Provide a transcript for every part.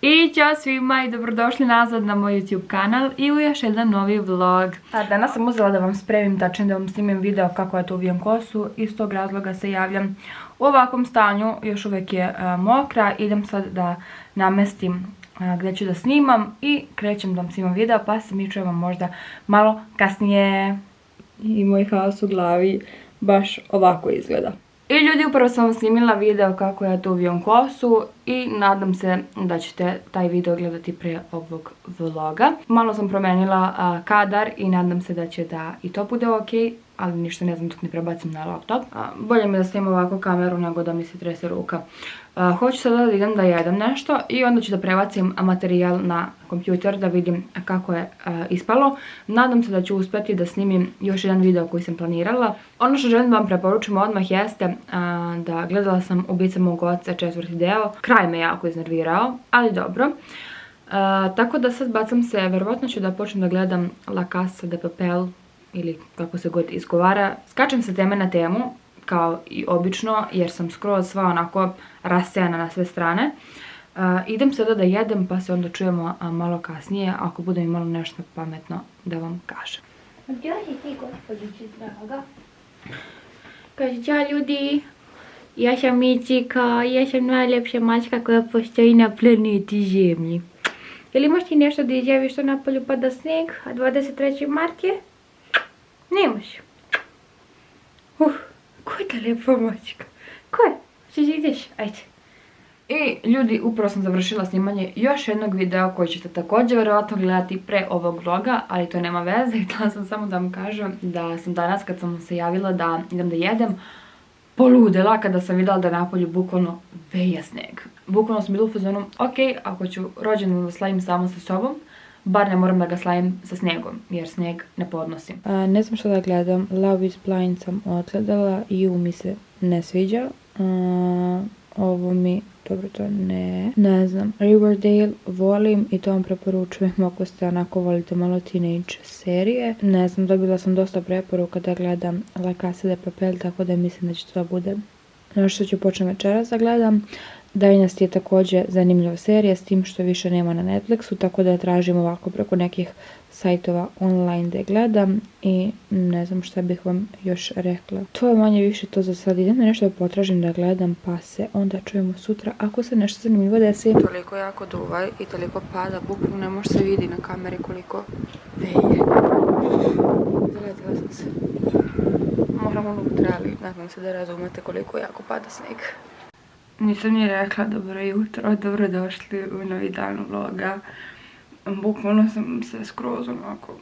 I ćao svima i dobrodošli nazad na moj YouTube kanal i u još jedan novi vlog. Danas sam uzela da vam spremim, tačnije da vam snimim video kako ja to uvijem kosu. Iz tog razloga se javljam u ovakvom stanju, još uvijek je mokra. Idem sad da namestim gdje ću da snimam i krećem da vam snimam video, pa se mi čujemo možda malo kasnije. I moj haos u glavi baš ovako izgleda. I ljudi, upravo sam vam snimila video kako ja to uvijem kosu i nadam se da ćete taj video gledati prije ovog vloga. Malo sam promijenila kadar i nadam se da će da i to bude ok, ali ništa ne znam dok ne prebacim na laptop. Bolje mi da snimam ovako kameru nego da mi se trese ruka. Hoću sada da idem da jedem nešto i onda ću da prebacim materijal na kompjuter da vidim kako je ispalo. Nadam se da ću uspjeti da snimim još jedan video koji sam planirala. Ono što želim da vam preporučim odmah jeste da gledala sam Ubica mog oca 4. deo. Kraj me jako iznervirao, ali dobro. Tako da sad bacam se, verovatno ću da počnem da gledam La Casa de Papel ili kako se god izgovara. Skačem sa teme na temu, kao i obično, jer sam skroz sva onako rasejana na sve strane. Idem sada da jedem, pa se onda čujemo malo kasnije, ako budem imalo nešto pametno da vam kažem. Gdje si ti, gospođice draga? Kaže, ćao ljudi, ja sam Micika, ja sam najljepša mačka koja postoji na planeti Zemlji. Jel imaš ti nešto da izjaviš što napolju pada sneg, a 23. mart je? Nemaš. Ko je ta lijepa mačka? Ko je? Što ideš? Ajde. I ljudi, upravo sam završila snimanje još jednog videa koji ćete također vjerovatno gledati pre ovog vloga, ali to nema veze. Htjela sam samo da vam kažem da sam danas, kad sam se javila da idem da jedem, poludela kada sam vidjela da napolju bukvalno veje sneg. Bukvalno sam bila u fazonu, ok, ako ću rođendan da slavim samo sa sobom, bar ne moram da ga slavim sa snegom, jer sneg ne podnosim. Ne znam što da gledam, Love is Blind sam odgledala, You mi se ne sviđa. Ovo mi, dobro to ne znam. Riverdale volim i to vam preporučujem ako ste onako volite malo teenage serije. Ne znam, dobila sam dosta preporuka da gledam La Casa de Papel, tako da mislim da će to bude što ću počnem večeras da gledam. Dynasty je također zanimljiva serija, s tim što više nema na Netflixu, tako da je tražim ovako preko nekih sajtova online da gledam i ne znam šta bih vam još rekla. To je manje više to za sad. Idem da nešto potražim da gledam, pa se onda čujemo sutra ako se nešto zanimljivo desi. Toliko jako duvaj i toliko pada, bukvalno ne može se vidi na kameri koliko veje. Zaletila sam se. Moram unutra, ali nadam se da razumete koliko jako pada sneg. Nisam ni rekla dobro jutro, dobrodošli u novi dan vloga. Bukvalno sam se skroz onako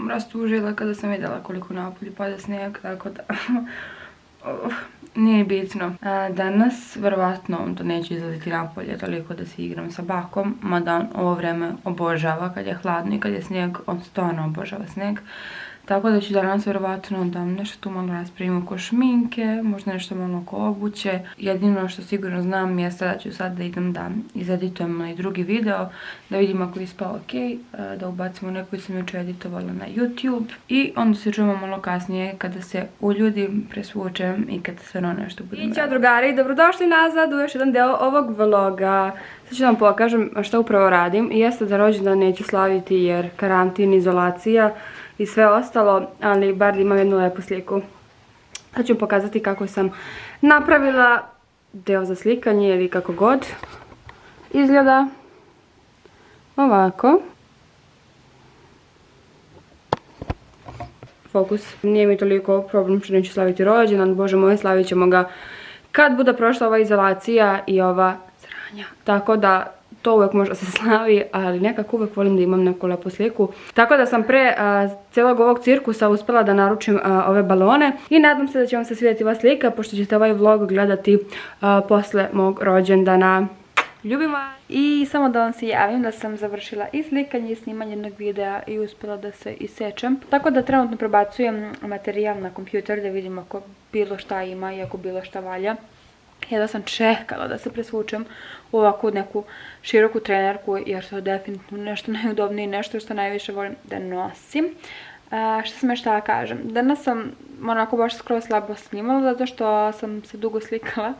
rastužila kada sam vidjela koliko napolju pada snijeg, tako da nije bitno. Danas verovatno to neće izlaziti napolje toliko da se igram sa bakom, mada on ovo vreme obožava kad je hladno i kad je snijeg, on stvarno obožava snijeg. Tako da ću danas vjerovatno da nešto tu malo raspravim oko šminke, možda nešto malo oko obuće. Jedino što sigurno znam je da ću sad da idem da izeditujem i drugi video, da vidim ako je ispao ok, da ubacimo neko koji sam jučer editovala na YouTube. I onda se čujemo malo kasnije kada se uljudim, presvučem i kada sve ono nešto budem raditi. I ćao drugari, dobrodošli nazad u još jedan deo ovog vloga. Sad ću vam pokažem što upravo radim. I jeste da rođendan neću slaviti jer karantin, izolacija i sve ostalo, ali bar da imam jednu lepu sliku. Sad ću vam pokazati kako sam napravila deo za slikanje ili kako god izgleda. Ovako. Fokus. Nije mi toliko problem što neću slaviti rođendan, bože moj, slavit ćemo ga kad bude prošla ova izolacija i ova sranja. Tako da to uvijek može se slavi, ali nekako uvijek volim da imam neku lepu sliku. Tako da sam pre cijelog ovog cirkusa uspjela da naručim ove balone i nadam se da će vam se svidjeti ova slika, pošto ćete ovaj vlog gledati posle mog rođendana. Ljubim vas! I samo da vam se javim da sam završila i slikanje i snimanje jednog videa i uspjela da se isečem. Tako da trenutno prebacujem materijal na kompjuter da vidim ako bilo šta ima i ako bilo šta valja. Jedva sam čekala da se presvučem u ovakvu neku široku trenerku, jer to je definitivno nešto najudobnije i nešto što najviše volim da nosim. Što sam još htjela kažem, danas sam onako baš skoro slabo snimala zato što sam se dugo slikala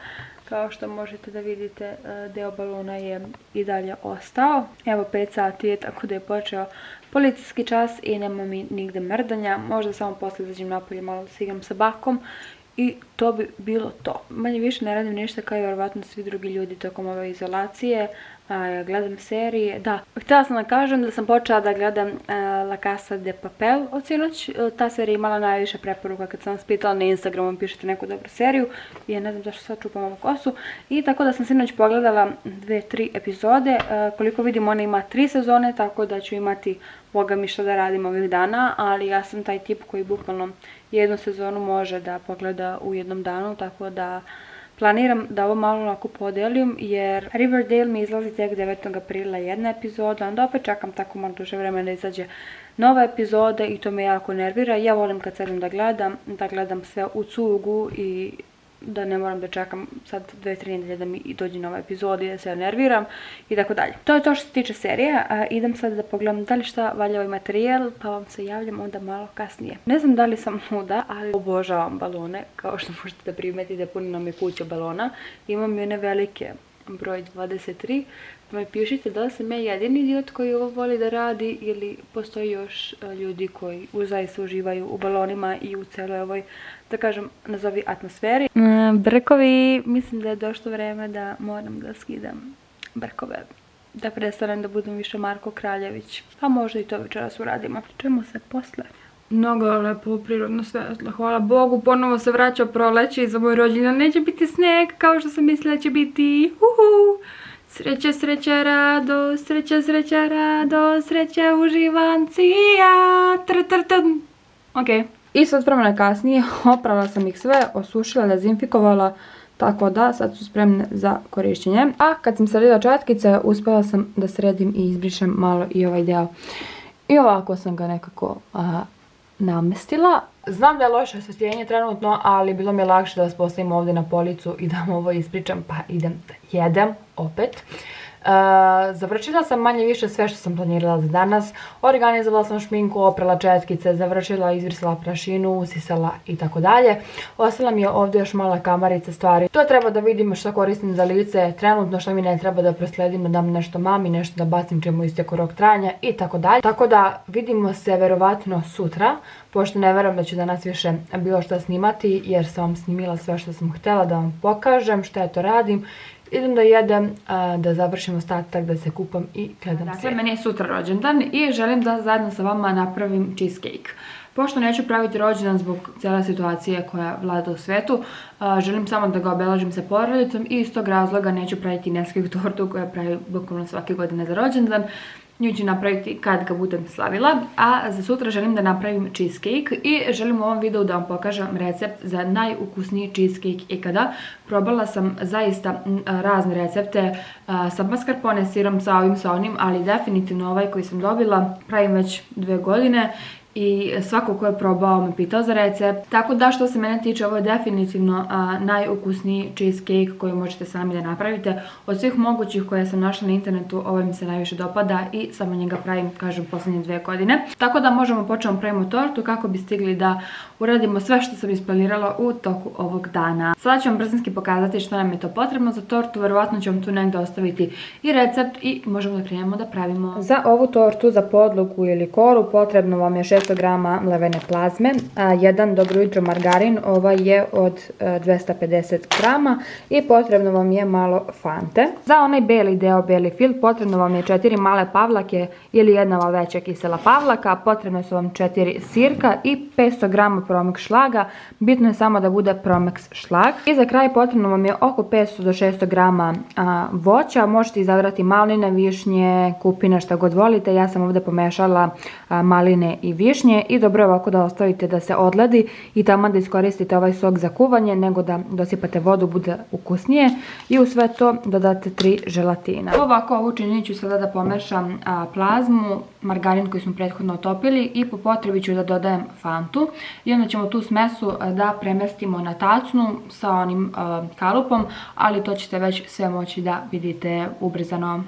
Kao što možete da vidite, deo balona je i dalje ostao. Evo 5 sati je, tako da je počeo policijski čas i nema mi nigde mrdanja. Možda samo posle izađem napolje malo da se igram sa bakom. I to bi bilo to. Manje više ne radim ništa kao i vjerovatno svi drugi ljudi tokom ove izolacije. Gledam serije. Da, htjela sam da kažem da sam počela da gledam La Casa de Papel od sinoć. Ta serija imala najviše preporuka kad sam vas pitala na Instagramu, pišete neku dobru seriju. I ja ne znam zašto sad čupam ovu kosu. I tako da sam sinoć pogledala 2-3 epizode. Koliko vidim, ona ima 3 sezone, tako da ću imati boga mi što da radim ovih dana. Ali ja sam taj tip koji bukvalno jednu sezonu može da pogleda u jednom danu, tako da planiram da ovo malo onako podelim, jer Riverdale mi izlazi tek 9. aprila jedna epizoda, onda opet čekam tako malo duže vremena da izađe nova epizoda i to me jako nervira. Ja volim kad sedem da gledam sve u cugu i da ne moram da čekam sad 2-3 nedelje da mi dođe nova epizoda i da se nerviram i tako dalje. To je to što se tiče serije. Idem sad da pogledam da li šta valja ovaj materijal, pa vam se javljam onda malo kasnije. Ne znam da li sam luda, ali obožavam balone. Kao što možete da primetite, puno nam je kuća balona. Imam i one velike, broj 23. Pa mi pišite da li sam ja jedini idiot koji ovo voli da radi ili postoji još ljudi koji zaista uživaju u balonima i u celoj ovoj, da kažem, nazovi atmosferi. Brkovi, mislim da je došlo vreme da moram da skidam brkove. Da prestanem da budem više Marko Kraljević. Pa možda i to večeras uradimo. Čemu se posle? Mnogo lepo prirodno svetlo, hvala Bogu, ponovo se vraća proleće i za moj rođendan neće biti sneg kao što sam mislila da će biti. Sreća, sreća, radost, sreća, sreća, radost, sreća, uživancija. Ok. I sad vremena kasnije oprala sam ih sve, osušila, dezinfikovala, tako da sad su spremne za korišćenje. A kad sam sredila četkice, uspjela sam da sredim i izbrišem malo i ovaj deo. I ovako sam ga nekako namestila. Znam da je loše osvjetljenje trenutno, ali bilo mi je lakše da vas postavim ovdje na policu i da vam ovo ispričam, pa idem da jedem opet. Završila sam manje više sve što sam planirala za danas. Organizovala sam šminku, oprala četkice, završila, izbrisala prašinu, usisala i tako dalje. Ostala mi je ovdje još mala kamarica stvari. To treba da vidim što koristim za lice, trenutno što mi ne treba da prosledim, da dam nešto mami, nešto da bacim čemu isteko rok trajanja i tako dalje. Tako da vidimo se verovatno sutra, pošto ne verujem da ću danas više bilo što snimati, jer sam vam snimila sve što sam htjela da vam pokažem, što ja to radim. Idem da jedem, da završim ostatak, da se kupam i gledam sve. Meni je sutra rođendan i želim da zajedno sa vama napravim cheesecake. Pošto neću praviti rođendan zbog cijele situacije koja vlada u svetu, želim samo da ga obeležim sa porodicom i iz tog razloga neću praviti Nesquik tortu koja pravi bukvalno svake godine za rođendan. Nju ću napraviti kad ga budem slavila, a za sutra želim da napravim cheesecake i želim u ovom videu da vam pokažem recept za najukusniji cheesecake ikada. Probala sam zaista razne recepte sa mascarpone sirom, sa ovim, sa onim, ali definitivno ovaj koji sam dobila pravim već 2 godine. I svako ko je probao me pitao za recept. Tako da što se mene tiče, ovo je definitivno najukusniji cheesecake koji možete sami da napravite. Od svih mogućih koje sam našla na internetu, ovaj mi se najviše dopada i samo njega pravim, kažem, posljednje 2 godine. Tako da možemo početi pravimo tortu kako bi stigli da uradimo sve što sam isplanirala u toku ovog dana. Sada ću vam brzinski pokazati što nam je to potrebno za tortu. Verovatno ću vam tu negdje ostaviti i recept i možemo da krenemo da pravimo. Za ovu tortu, za podlogu ili koru, potrebno vam je 600 grama mlevene plazme, 1 dobro jutro margarin, ovaj je od 250 grama i potrebno vam je malo fante. Za onaj beli deo, beli fil, potrebno vam je 4 male pavlake ili 1 malo veća kisela pavlaka, potrebno su vam 4 sirka i 500 grama promeks šlaga, bitno je samo da bude promeks šlag. I za kraj potrebno vam je oko 500 do 600 grama voća, možete izabrati maline, višnje, kupine, šta god volite. Ja sam ovdje pomešala maline i višnje i dobro je ovako da ostavite da se odledi i tamo da iskoristite ovaj sok za kuvanje, nego da dosipate vodu, bude ukusnije. I u sve to dodate 3 želatina. Ovako ovu činjenju ću sada da pomešam plazmu, margarin koji smo prethodno otopili i po potrebi ću da dodajem fantu. I onda ćemo tu smesu da premestimo na tacnu sa onim kalupom, ali to ćete već sve moći da vidite ubrzano.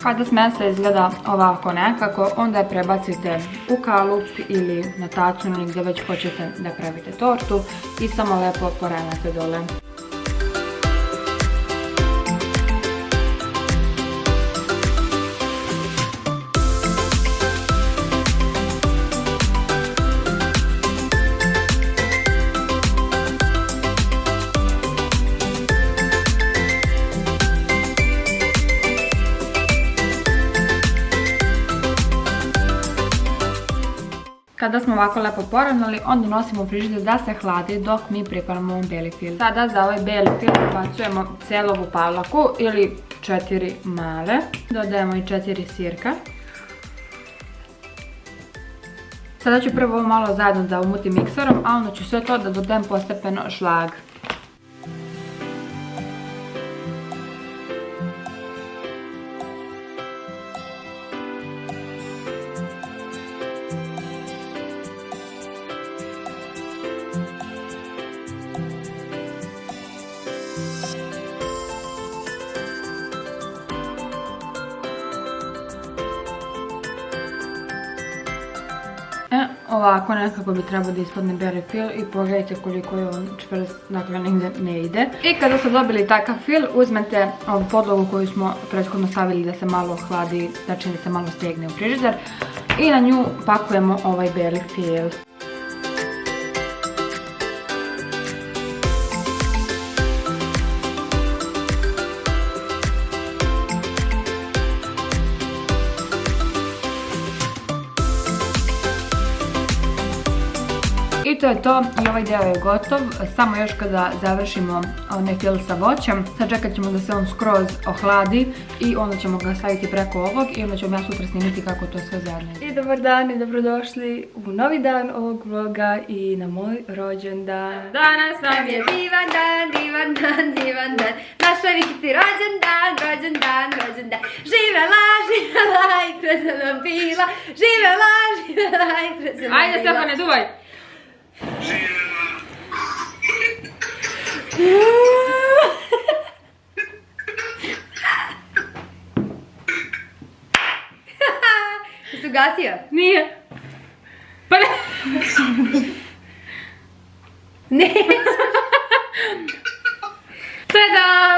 Kada smesa izgleda ovako nekako, onda je prebacite u kalup ili na tacu ili gdje već hoćete da pravite tortu i samo lepo poravnate dole. Kada smo ovako lepo poravnali, onda nosimo u frižider da se hladi dok mi pripremamo beli fil. Sada za ovaj beli fil ubacujemo celovu pavlaku ili 4 male. Dodajemo i 4 sirka. Sada ću prvo ovo malo zajedno da umutim mikserom, a onda ću sve to da dodajem postepeno šlag. Ovako nekako bi trebao da ispadne beli fil i pogledajte koliko je on čvrst, dakle nigde ne ide. I kada ste dobili takav fil, uzmete ovu podlogu koju smo prethodno stavili da se malo hladi, znači da se malo stegne u frižider i na nju pakujemo ovaj beli fil. I to je to, i ovaj deo je gotov, samo još kada završimo onaj fil sa voćem, sad čekat ćemo da se on skroz ohladi i onda ćemo ga staviti preko ovog i onda ćemo ja sutra snimiti kako to sve zajedno. I dobar dan i dobrodošli u novi dan ovog vloga i na moj rođendan. Danas nam je divan dan, divan dan, divan dan, našoj Vikici rođendan, rođendan, rođendan. Živela, živela i presrećna bila, živela, živela i presrećna bila. Ajde Stefane, duvaj! Jesi ugasio? Nije. Pa ne. Ne. Tada!